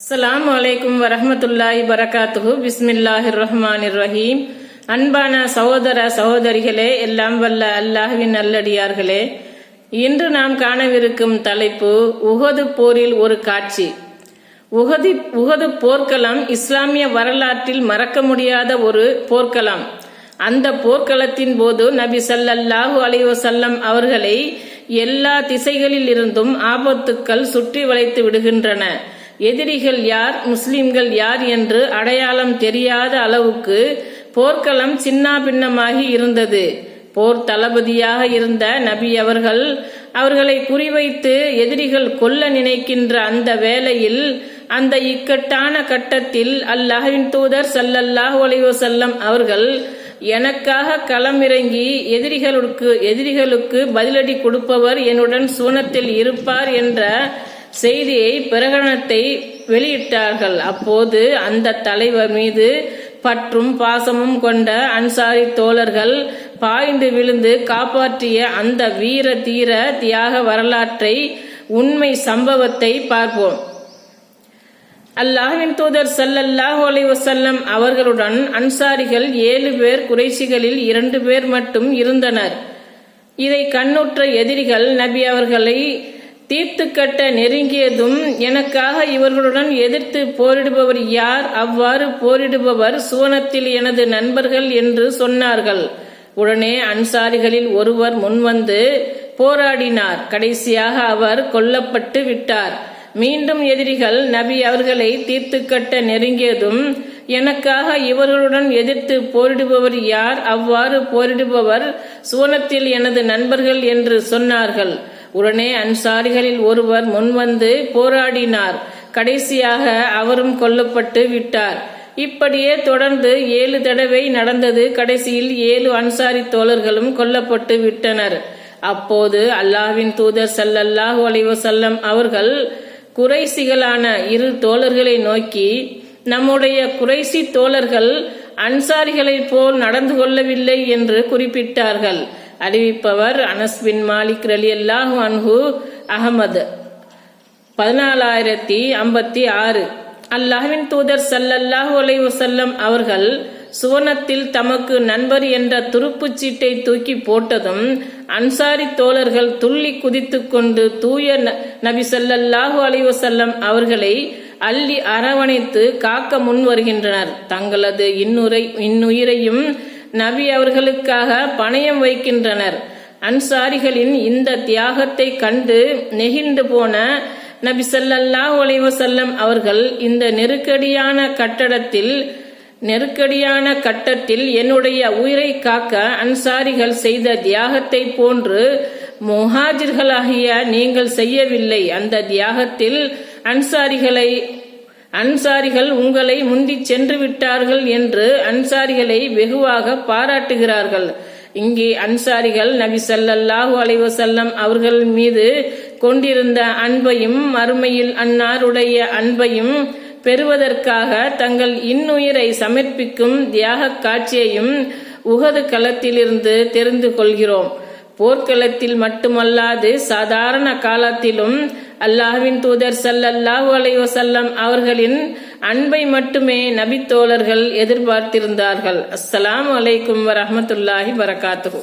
அஸ்ஸலாமு அலைக்கும் வரஹ்மத்துல்லாஹி வரகாத்துஹு. பிஸ்மில்லாஹிர் ரஹ்மானிர் ரஹீம். அன்பான சகோதர சகோதரிகளே, எல்லாம் வல்ல அல்லாஹ்வின் நல்லடியார்களே, இன்று நாம் காணவிருக்கும் தலைப்பு உஹது போரில் ஒரு காட்சி. உஹது போர்க்களம் இஸ்லாமிய வரலாற்றில் மறக்க முடியாத ஒரு போர்க்களம். அந்த போர்க்களத்தின் போது நபி ஸல்லல்லாஹு அலைஹி வஸல்லம் அவர்களை எல்லா திசைகளில் இருந்தும் ஆபத்துக்கள் சுற்றி வளைத்து விடுகின்றன. எதிரிகள் யார், முஸ்லிம்கள் யார் என்று அடையாளம் தெரியாத அளவுக்கு போர்க்களம் சின்னாபின்னமாகி இருந்தது. போர் தளபதியாக இருந்த நபி அவர்களை குறிவைத்து எதிரிகள் கொல்ல நினைக்கின்ற அந்த வேளையில், அந்த இக்கட்டான கட்டத்தில் அல்லாஹ்வின் தூதர் ஸல்லல்லாஹு அலைஹி வஸல்லம் அவர்கள் எனக்காக களமிறங்கி எதிரிகளுக்கு பதிலடி கொடுப்பவர் என்னுடன் சுவனத்தில் இருப்பார் என்ற செய்தியை, பிரகடனத்தை வெளியிட்டார்கள். அப்போது அந்த தலைவர் மீது பற்றும் பாசமும் கொண்ட அன்சாரி தோழர்கள் பாய்ந்து விழுந்து காப்பாற்றிய அந்த வீர தீர தியாக வரலாற்றை, உண்மை சம்பவத்தை பார்ப்போம். அல்லாஹ்வின் தூதர் ஸல்லல்லாஹு அலைஹி வஸல்லம் அவர்களுடன் அன்சாரிகள் 7 பேர், குறைஷிகளில் 2 பேர் மட்டும் இருந்தனர். இதை கண்ணுற்ற எதிரிகள் நபி அவர்களை தீர்த்து கட்ட நெருங்கியதும், எனக்காக இவர்களுடன் எதிர்த்து போரிடுபவர் யார், அவ்வாறு போரிடுபவர் சுவனத்தில் எனது நண்பர்கள் என்று சொன்னார்கள். உடனே அன்சாரிகளில் ஒருவர் முன்வந்து போராடினார். கடைசியாக அவர் கொல்லப்பட்டு விட்டார். மீண்டும் எதிரிகள் நபி அவர்களை தீர்த்து கட்ட நெருங்கியதும், எனக்காக இவர்களுடன் எதிர்த்து போரிடுபவர் யார், அவ்வாறு போரிடுபவர் சுவனத்தில் எனது நண்பர்கள் என்று சொன்னார்கள். உடனே அன்சாரிகளில் ஒருவர் முன்வந்து போராடினார். கடைசியாக அவரும் கொல்லப்பட்டு விட்டார். இப்படியே தொடர்ந்து 7 தடவை நடந்தது. கடைசியில் 7 அன்சாரி தோழர்களும் கொல்லப்பட்டு விட்டனர். அப்போது அல்லாஹ்வின் தூதர் ஸல்லல்லாஹு அலைஹி வஸல்லம் அவர்கள் குறைசிகளான 2 தோழர்களை நோக்கி, நம்முடைய குறைசி தோழர்கள் அன்சாரிகளைப் போல் நடந்து கொள்ளவில்லை என்று குறிப்பிட்டார்கள். அறிவிப்பவர் அனஸ் பின் மாலிக் ரலியல்லாஹு அன்ஹு, அஹ்மத் 14056. அல்லாஹ்வின் தூதர் ஸல்லல்லாஹு அலைஹி வஸல்லம் அவர்கள் சுவனத்தில் தமக்கு நண்பர் என்ற துருப்புச் சீட்டை தூக்கி போட்டதும், அன்சாரி தோழர்கள் துள்ளி குதித்து கொண்டு தூய நபி ஸல்லல்லாஹு அலைஹி வஸல்லம் அவர்களை அள்ளி அரவணைத்து காக்க முன் வருகின்றனர். தங்களது இன்னுயிரையும் நபி அவர்களுக்காக பணயம் வைக்கின்றனர். அன்சாரிகளின் இந்த தியாகத்தை கண்டு நெகிழ்ந்து போன நபி ஸல்லல்லாஹு அலைஹி வஸல்லம் அவர்கள், இந்த நெருக்கடியான கட்டத்தில் என்னுடைய உயிரை காக்க அன்சாரிகள் செய்த தியாகத்தை போன்று முஹாஜிர்களாகிய நீங்கள் செய்யவில்லை. அந்த தியாகத்தில் அன்சாரிகள் உங்களை முந்தி சென்று விட்டார்கள் என்று அன்சாரிகளை வெகுவாக பாராட்டுகிறார்கள். இங்கே அன்சாரிகள் நபி ஸல்லல்லாஹு அலைஹி வஸல்லம் அவர்கள் மீது கொண்டிருந்த அன்பையும், மறுமையில் அன்னாருடைய அன்பையும் பெறுவதற்காக தங்கள் இன்னுயிரை சமர்ப்பிக்கும் தியாக காட்சியையும் உஹது களத்திலிருந்து தெரிந்து கொள்கிறோம். போர்க்களத்தில் மட்டுமல்லாது சாதாரண காலத்திலும் அல்லாஹ்வின் தூதர் ஸல்லல்லாஹு அலைஹி வஸல்லம் அவர்களின் அன்பை மட்டுமே நபி தோழர்கள் எதிர்பார்த்திருந்தார்கள். அஸ்ஸலாமு அலைக்கும் வரஹ்மத்துல்லாஹி வரகாத்துஹு.